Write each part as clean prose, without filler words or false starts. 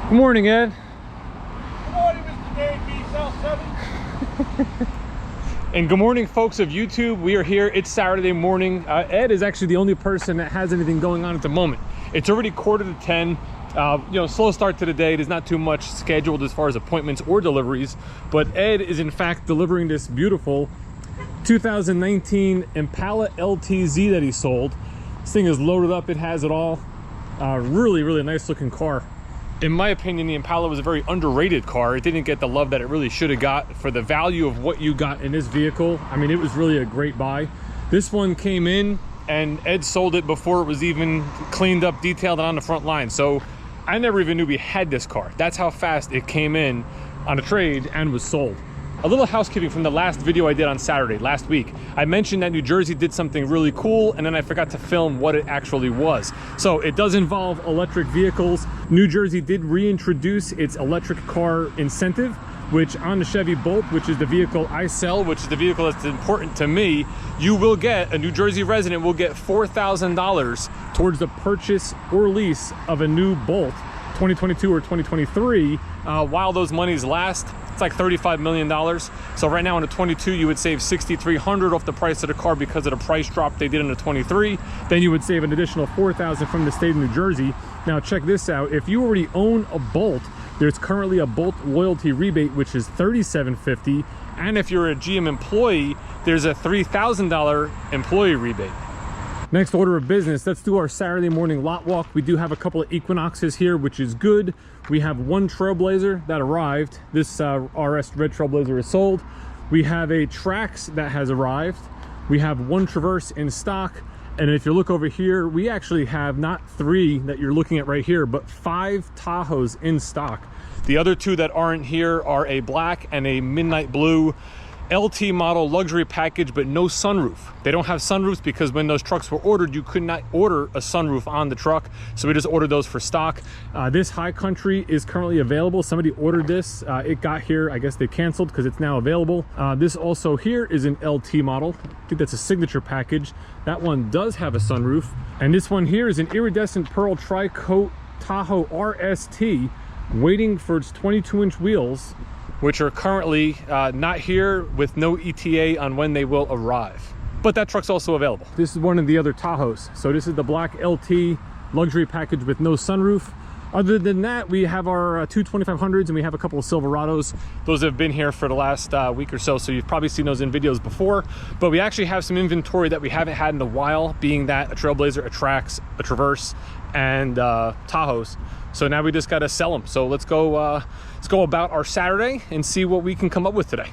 Good morning, Ed. Good morning, Mr. Dave B. South 7. And good morning, folks of YouTube. We are here. It's Saturday morning. Ed is actually the only person that has anything going on at the moment. It's already 9:45. Slow start to the day. There's not too much scheduled as far as appointments or deliveries, but Ed is in fact delivering this beautiful 2019 Impala LTZ that he sold. This thing is loaded up. It has it all. Really nice looking car. In my opinion, the Impala was a very underrated car. It didn't get the love that it really should have got for the value of what you got in this vehicle. I mean, it was really a great buy. This one came in and Ed sold it before it was even cleaned up, detailed, and on the front line. So I never even knew we had this car. That's how fast it came in on a trade and was sold. A little housekeeping from the last video I did on Saturday, last week. I mentioned that New Jersey did something really cool, and then I forgot to film what it actually was. So it does involve electric vehicles. New Jersey did reintroduce its electric car incentive, which on the Chevy Bolt, which is the vehicle I sell, which is the vehicle that's important to me, you will get, a New Jersey resident will get $4,000 towards the purchase or lease of a new Bolt, 2022 or 2023, while those monies last. It's like $35 million. So right now in the 22, you would save $6,300 off the price of the car because of the price drop they did in the 23. Then you would save an additional $4,000 from the state of New Jersey. Now check this out. If you already own a Bolt, there's currently a Bolt loyalty rebate, which is $3,750. And if you're a GM employee, there's a $3,000 employee rebate. Next order of business, let's do our Saturday morning lot walk. We do have a couple of Equinoxes here, which is good. We have one Trailblazer that arrived. This RS red Trailblazer is sold. We have a Trax that has arrived. We have one Traverse in stock. And if you look over here, we actually have not 3 that you're looking at right here, but 5 Tahoes in stock. The other 2 that aren't here are a black and a midnight blue LT model luxury package, but no sunroof. They don't have sunroofs because when those trucks were ordered, you could not order a sunroof on the truck. So we just ordered those for stock. This High Country is currently available. Somebody ordered this. It got here. I guess they canceled because it's now available. This also here is an LT model. I think that's a signature package. That one does have a sunroof. And this one here is an iridescent pearl tri-coat Tahoe RST waiting for its 22-inch wheels, which are currently not here, with no ETA on when they will arrive. But that truck's also available. This is one of the other Tahoes. So this is the black LT luxury package with no sunroof. Other than that, we have our 2 2500s and we have a couple of Silverados. Those have been here for the last week or so, so you've probably seen those in videos before. But we actually have some inventory that we haven't had in a while, being that a Trailblazer, a Trax, a Traverse, and Tahoes. So now we just got to sell them. So let's go about our Saturday and see what we can come up with today.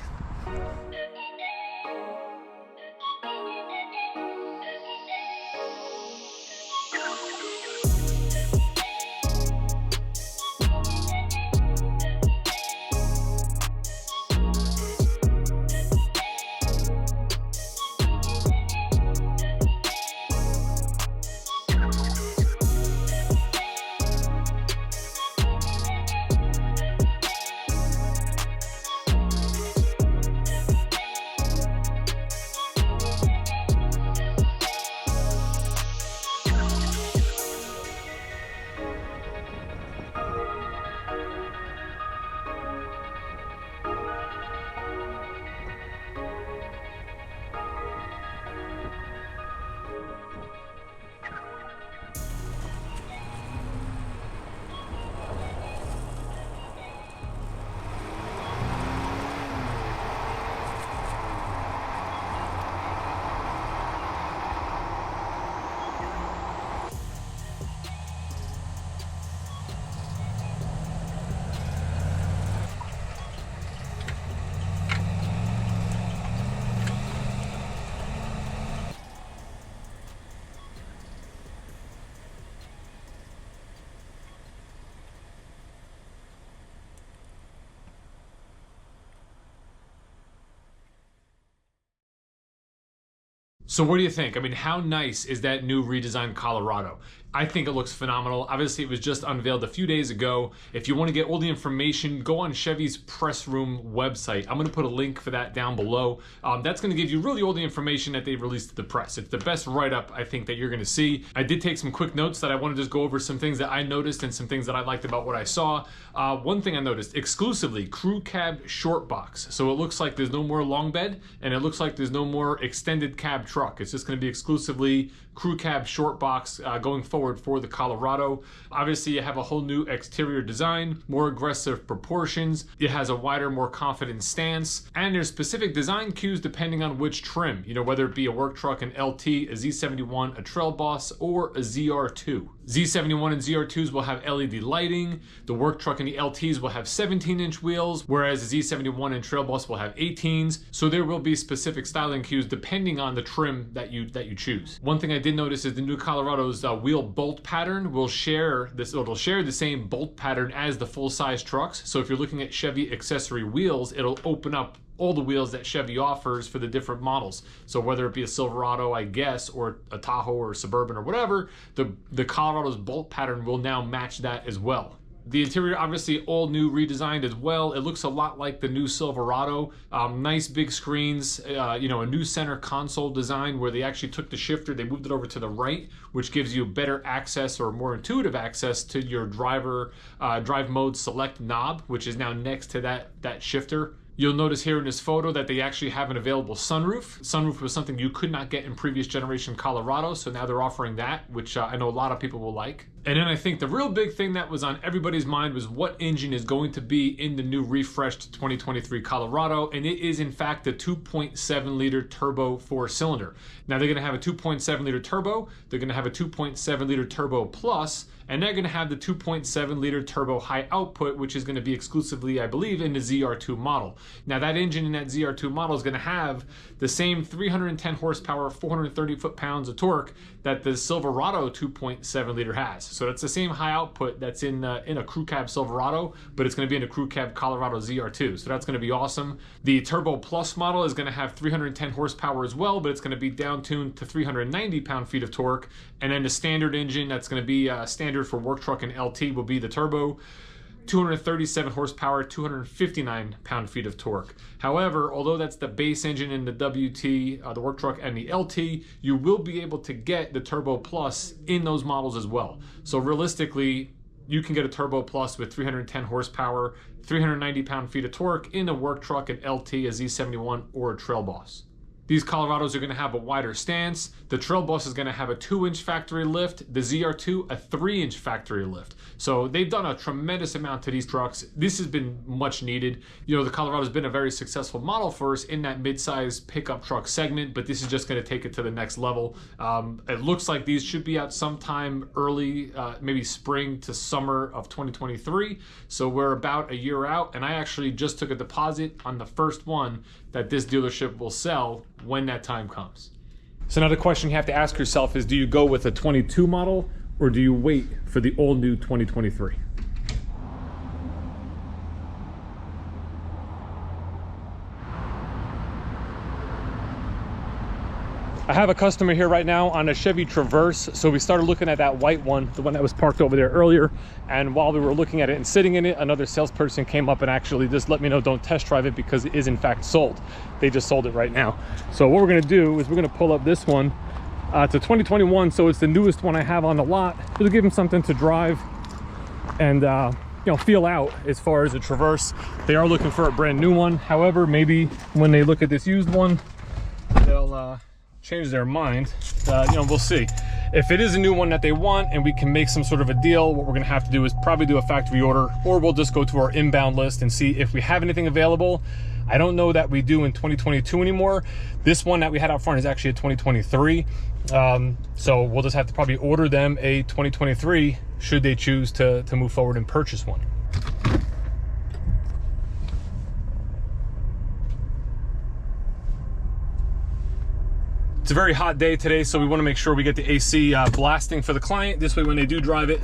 So what do you think? I mean, how nice is that new redesigned Colorado? I think it looks phenomenal. Obviously, it was just unveiled a few days ago. If you want to get all the information, go on Chevy's press room website. I'm going to put a link for that down below. That's going to give you really all the information that they released to the press. It's the best write-up, I think, that you're going to see. I did take some quick notes that I want to just go over some things that I noticed and some things that I liked about what I saw. One thing I noticed, exclusively crew cab short box. So it looks like there's no more long bed, and it looks like there's no more extended cab truck. It's just going to be exclusively crew cab short box going forward for the Colorado. Obviously, you have a whole new exterior design, more aggressive proportions. It has a wider, more confident stance, and there's specific design cues depending on which trim, you know, whether it be a work truck, an LT, a Z71, a Trail Boss, or a ZR2. Z71 and ZR2s will have LED lighting. The work truck and the LTs will have 17-inch wheels, whereas the Z71 and Trail Boss will have 18s. So there will be specific styling cues depending on the trim that you choose. One thing I did notice is the new Colorado's wheel bolt pattern will share this. It'll share the same bolt pattern as the full-size trucks. So if you're looking at Chevy accessory wheels, it'll open up all the wheels that Chevy offers for the different models. So whether it be a Silverado, I guess, or a Tahoe or a Suburban or whatever, the Colorado's bolt pattern will now match that as well. The interior, obviously, all new, redesigned as well. It looks a lot like the new Silverado. Nice big screens, you know, a new center console design where they actually took the shifter, they moved it over to the right, which gives you better access or more intuitive access to your drive mode select knob, which is now next to that shifter. You'll notice here in this photo that they actually have an available sunroof. Sunroof was something you could not get in previous generation Colorado, so now they're offering that, which I know a lot of people will like. And then I think the real big thing that was on everybody's mind was what engine is going to be in the new refreshed 2023 Colorado, and it is in fact the 2.7 liter turbo 4-cylinder. Now they're going to have a 2.7 liter turbo, they're going to have a 2.7 liter turbo plus, and they're going to have the 2.7 liter turbo high output, which is going to be exclusively, I believe, in the ZR2 model. Now that engine in that ZR2 model is going to have the same 310 horsepower, 430 foot-pounds of torque that the Silverado 2.7 liter has. So that's the same high output that's in a crew cab Silverado, but it's going to be in a crew cab Colorado ZR2. So that's going to be awesome. The Turbo Plus model is going to have 310 horsepower as well, but it's going to be down-tuned to 390 pound-feet of torque. And then the standard engine that's going to be standard for work truck and LT will be the Turbo. 237 horsepower, 259 pound-feet of torque. However, although that's the base engine in the WT, the work truck, and the LT, you will be able to get the Turbo Plus in those models as well. So realistically, you can get a Turbo Plus with 310 horsepower, 390 pound-feet of torque in a work truck, an LT, a Z71, or a Trail Boss. These Colorados are going to have a wider stance. The Trail Boss is going to have a 2-inch factory lift. The ZR2, a 3-inch factory lift. So they've done a tremendous amount to these trucks. This has been much needed. You know, the Colorado's been a very successful model for us in that mid-size pickup truck segment, but this is just going to take it to the next level. It looks like these should be out sometime early, maybe spring to summer of 2023. So we're about a year out, and I actually just took a deposit on the first one that this dealership will sell when that time comes. So now the question you have to ask yourself is, do you go with a 22 model or do you wait for the all new 2023? I have a customer here right now on a Chevy Traverse. So we started looking at that white one, the one that was parked over there earlier. And while we were looking at it and sitting in it, another salesperson came up and actually just let me know, don't test drive it because it is in fact sold. They just sold it right now. So what we're gonna do is we're gonna pull up this one. It's a 2021, so it's the newest one I have on the lot. It'll give them something to drive and you know, feel out as far as a Traverse. They are looking for a brand new one. However, maybe when they look at this used one, they'll change their mind. You know, we'll see. If it is a new one that they want and we can make some sort of a deal, what we're gonna have to do is probably do a factory order, or we'll just go to our inbound list and see if we have anything available. I don't know that we do in 2022 anymore. This one that we had out front is actually a 2023. So we'll just have to probably order them a 2023 should they choose to move forward and purchase one. It's a very hot day today, so we want to make sure we get the AC blasting for the client. This way, when they do drive it,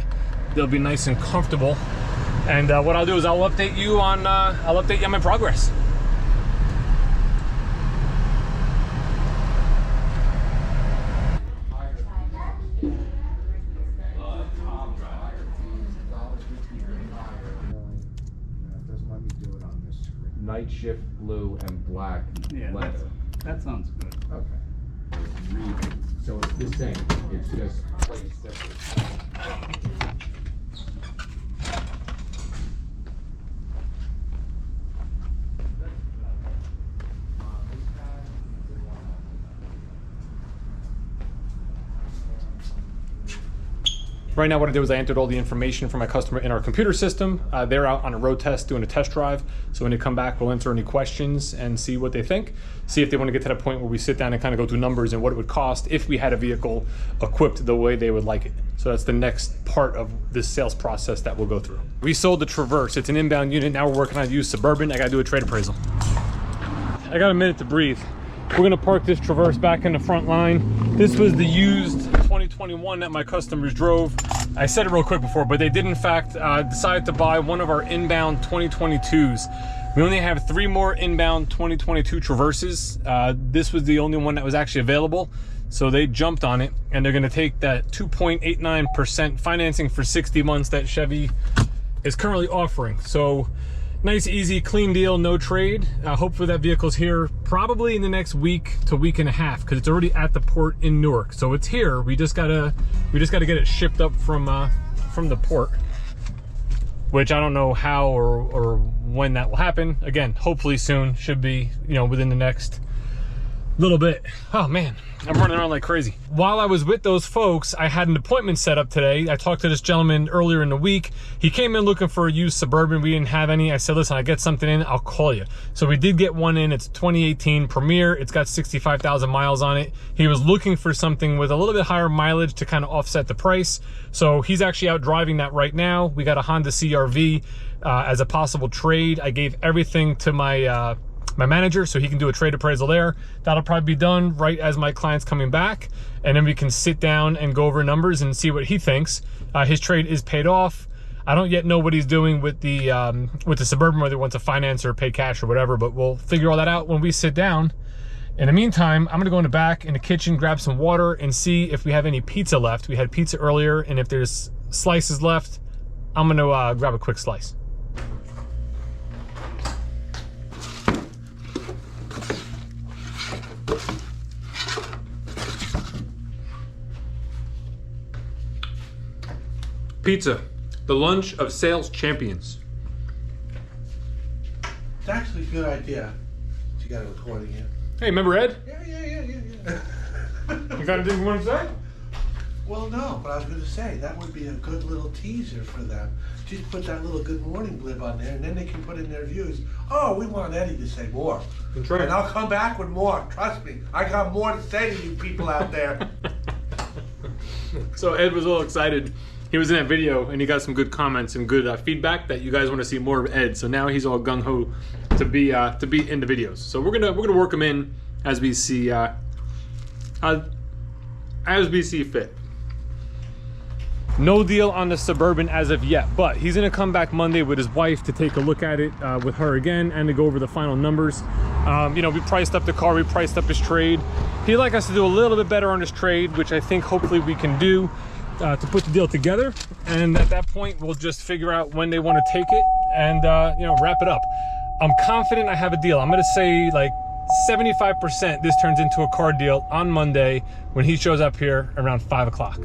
they'll be nice and comfortable. And what I'll do is I'll update you on my progress. night shift blue and black Yeah, leather. that sounds good. Okay. So it's the same. It's just placed separate. Right now what I did was I entered all the information for my customer in our computer system. They're out on a road test doing a test drive. So when they come back, we'll answer any questions and see what they think. See if they want to get to that point where we sit down and kind of go through numbers and what it would cost if we had a vehicle equipped the way they would like it. So that's the next part of this sales process that we'll go through. We sold the Traverse. It's an inbound unit. Now we're working on a used Suburban. I got to do a trade appraisal. I got a minute to breathe. We're gonna park this Traverse back in the front line. This was the used 2021 that my customers drove. I said it real quick before, but they did in fact decide to buy one of our inbound 2022s. We only have 3 more inbound 2022 Traverses. This was the only one that was actually available. So they jumped on it and they're gonna take that 2.89% financing for 60 months that Chevy is currently offering. So nice, easy, clean deal, no trade. Hopefully that vehicle's here probably in the next week to week and a half because it's already at the port in Newark. So it's here. We just gotta get it shipped up from the port, which I don't know how or when that will happen. Again, hopefully soon. Should be, you know, within the next little bit. Oh man, I'm running around like crazy. While I was with those folks, I had an appointment set up today. I talked to this gentleman earlier in the week. He came in looking for a used Suburban. We didn't have any. I said, listen, I get something in, I'll call you. So we did get one in. It's 2018 Premier. It's got 65,000 miles on it. He was looking for something with a little bit higher mileage to kind of offset the price. So he's actually out driving that right now. We got a Honda CR-V as a possible trade. I gave everything to my manager so he can do a trade appraisal there. That'll probably be done right as my client's coming back, and then we can sit down and go over numbers and see what he thinks. His trade is paid off. I don't yet know what he's doing with the Suburban, whether he wants to finance or pay cash or whatever, but we'll figure all that out when we sit down. In the meantime, I'm gonna go in the back in the kitchen, grab some water and see if we have any pizza left. We had pizza earlier, and if there's slices left, I'm gonna grab a quick slice. Pizza, the lunch of sales champions. It's actually a good idea. You got a recording here. Hey, remember Ed? Yeah. You got anything you want to say? Well, no, but I was going to say that would be a good little teaser for them. Just put that little good morning blip on there, and then they can put in their views. Oh, we want Eddie to say more. That's right. And I'll come back with more. Trust me, I got more to say to you people out there. So Ed was a little excited. He was in that video and he got some good comments and good feedback that you guys want to see more of Ed. So now he's all gung ho to be in the videos. So we're gonna work him in as we see fit. No deal on the Suburban as of yet, but he's gonna come back Monday with his wife to take a look at it with her again and to go over the final numbers. You know, we priced up the car, we priced up his trade. He'd like us to do a little bit better on his trade, which I think hopefully we can do to put the deal together. And at that point, we'll just figure out when they want to take it and you know, wrap it up. I'm confident I have a deal. I'm gonna say like 75% this turns into a car deal on Monday when he shows up here around 5 o'clock.